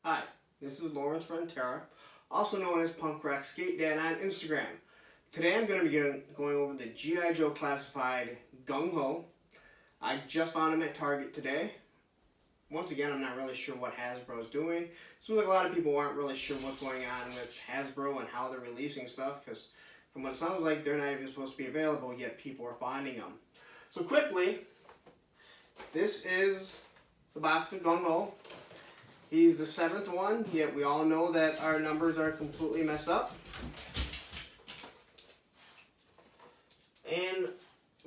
Hi, this is Lawrence Frontera, also known as Punk Rock Skate Dad on Instagram. Today I'm going to be going over the G.I. Joe Classified Gung Ho. I just found him at Target today. Once again, I'm not really sure what Hasbro is doing. Seems like a lot of people aren't really sure what's going on with Hasbro and how they're releasing stuff, because from what it sounds like, they're not even supposed to be available, yet people are finding them. So quickly, this is the box of Gung Ho. He's the 7th one, yet we all know that our numbers are completely messed up. And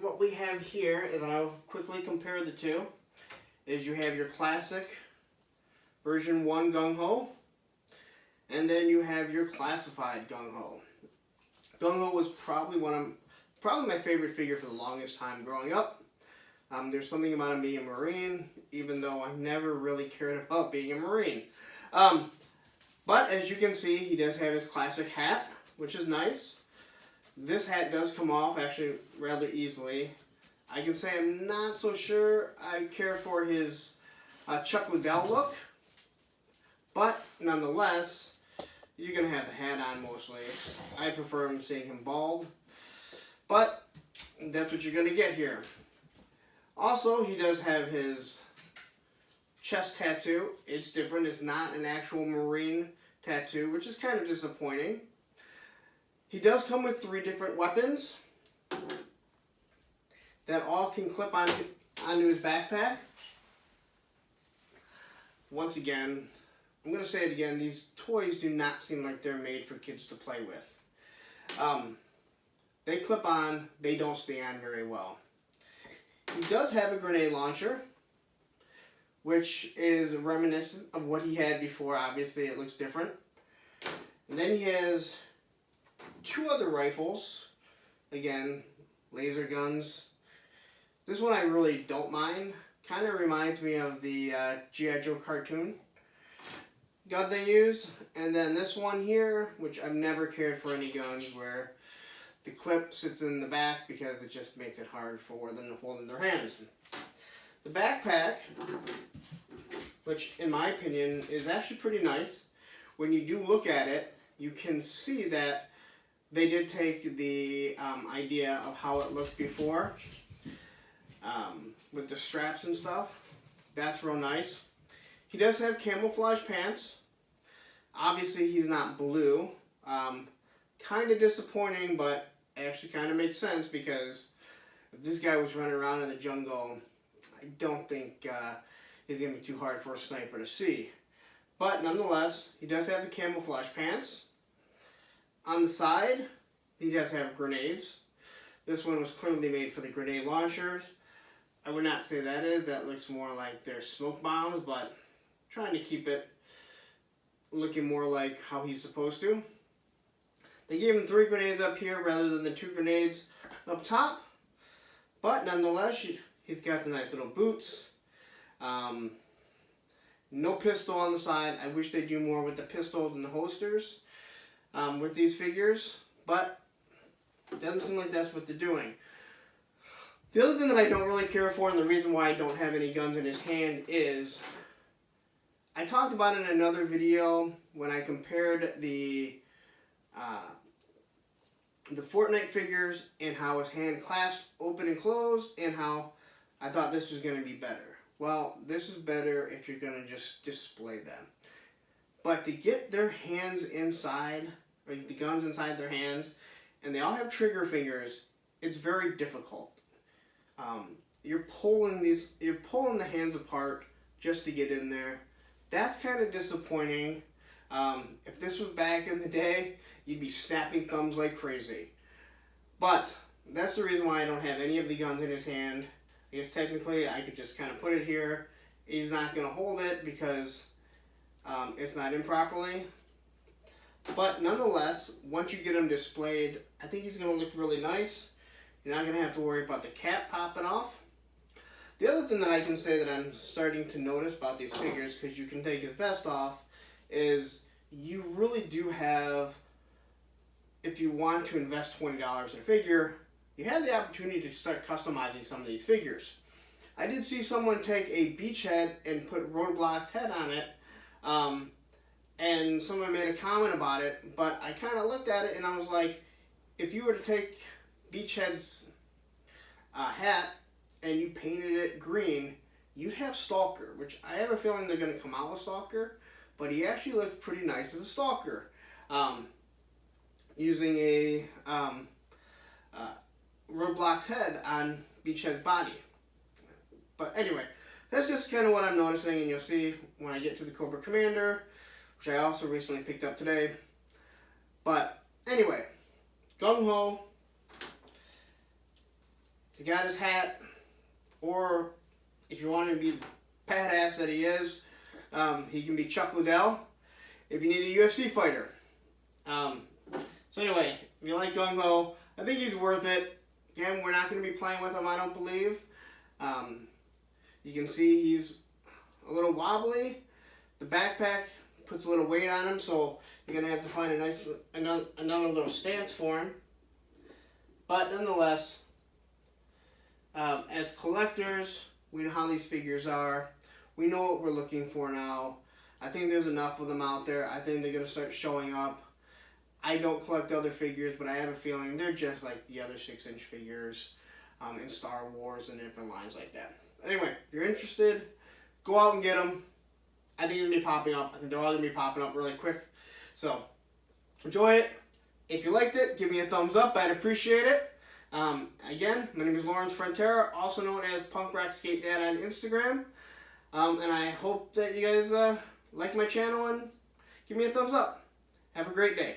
what we have here is, and I'll quickly compare the two, is you have your classic version 1 Gung Ho, and then you have your classified Gung Ho. Gung Ho was probably my favorite figure for the longest time growing up. There's something about him being a Marine, even though I never really cared about being a Marine. But as you can see, he does have his classic hat, which is nice. This hat does come off actually rather easily. I can say I'm not so sure I care for his Chuck Liddell look, but nonetheless, you're going to have the hat on mostly. I prefer him seeing him bald, but that's what you're going to get here. Also, he does have his chest tattoo. It's different. It's not an actual Marine tattoo, which is kind of disappointing. He does come with 3 different weapons that all can clip onto his backpack. Once again, I'm going to say it again, these toys do not seem like they're made for kids to play with. They clip on, they don't stay on very well. He does have a grenade launcher, which is reminiscent of what he had before. Obviously, it looks different. And then he has 2 other rifles. Again, laser guns. This one I really don't mind. Kind of reminds me of the G.I. Joe cartoon gun they used. And then this one here, which I've never cared for any guns, where the clip sits in the back because it just makes it hard for them to hold in their hands. The backpack, which in my opinion is actually pretty nice. When you do look at it, you can see that they did take the idea of how it looked before with the straps and stuff. That's real nice. He does have camouflage pants. Obviously he's not blue. Kind of disappointing, but actually kind of makes sense, because if this guy was running around in the jungle, I don't think he's going to be too hard for a sniper to see. But nonetheless, he does have the camouflage pants. On the side, he does have grenades. This one was clearly made for the grenade launchers. I would not say that is. That looks more like they're smoke bombs, but trying to keep it looking more like how he's supposed to. They gave him 3 grenades up here rather than the 2 grenades up top. But nonetheless, he's got the nice little boots. No pistol on the side. I wish they'd do more with the pistols and the holsters with these figures. But it doesn't seem like that's what they're doing. The other thing that I don't really care for, and the reason why I don't have any guns in his hand, is I talked about it in another video when I compared the Fortnite figures and how his hand clasped open and closed, and how I thought this was going to be better. Well, this is better if you're going to just display them. But to get their hands inside, or the guns inside their hands, and they all have trigger fingers, it's very difficult. You're pulling the hands apart just to get in there. That's kind of disappointing. If this was back in the day, you'd be snapping thumbs like crazy. But that's the reason why I don't have any of the guns in his hand. I guess technically I could just kind of put it here. He's not going to hold it because it's not in properly. But nonetheless, once you get him displayed, I think he's going to look really nice. You're not going to have to worry about the cap popping off. The other thing that I can say that I'm starting to notice about these figures, because you can take his vest off, is you really do have, if you want to invest $20 in a figure, you have the opportunity to start customizing some of these figures. I did see someone take a Beachhead and put Roadblock's head on it. and someone made a comment about it, but I kind of looked at it and I was like, if you were to take Beachhead's hat and you painted it green, you'd have Stalker, which I have a feeling they're going to come out with Stalker, but he actually looks pretty nice as a Stalker. Using a Roadblock's head on Beachhead's body. But anyway, that's just kind of what I'm noticing, and you'll see when I get to the Cobra Commander, which I also recently picked up today. But anyway, Gung Ho, he's got his hat, or if you want him to be the badass that he is, he can be Chuck Liddell if you need a UFC fighter. So anyway, if you like Gung Ho, I think he's worth it. Again, we're not going to be playing with him, I don't believe. You can see he's a little wobbly. The backpack puts a little weight on him, so you're going to have to find a nice another little stance for him. But nonetheless, as collectors, we know how these figures are. We know what we're looking for now. I think there's enough of them out there. I think they're going to start showing up. I don't collect other figures, but I have a feeling they're just like the other 6-inch figures in Star Wars and different lines like that. Anyway, if you're interested, go out and get them. I think they're going to be popping up. I think they're all going to be popping up really quick. So, enjoy it. If you liked it, give me a thumbs up. I'd appreciate it. Again, my name is Lawrence Frontera, also known as Punk Rock Skate Dad on Instagram. And I hope that you guys like my channel and give me a thumbs up. Have a great day.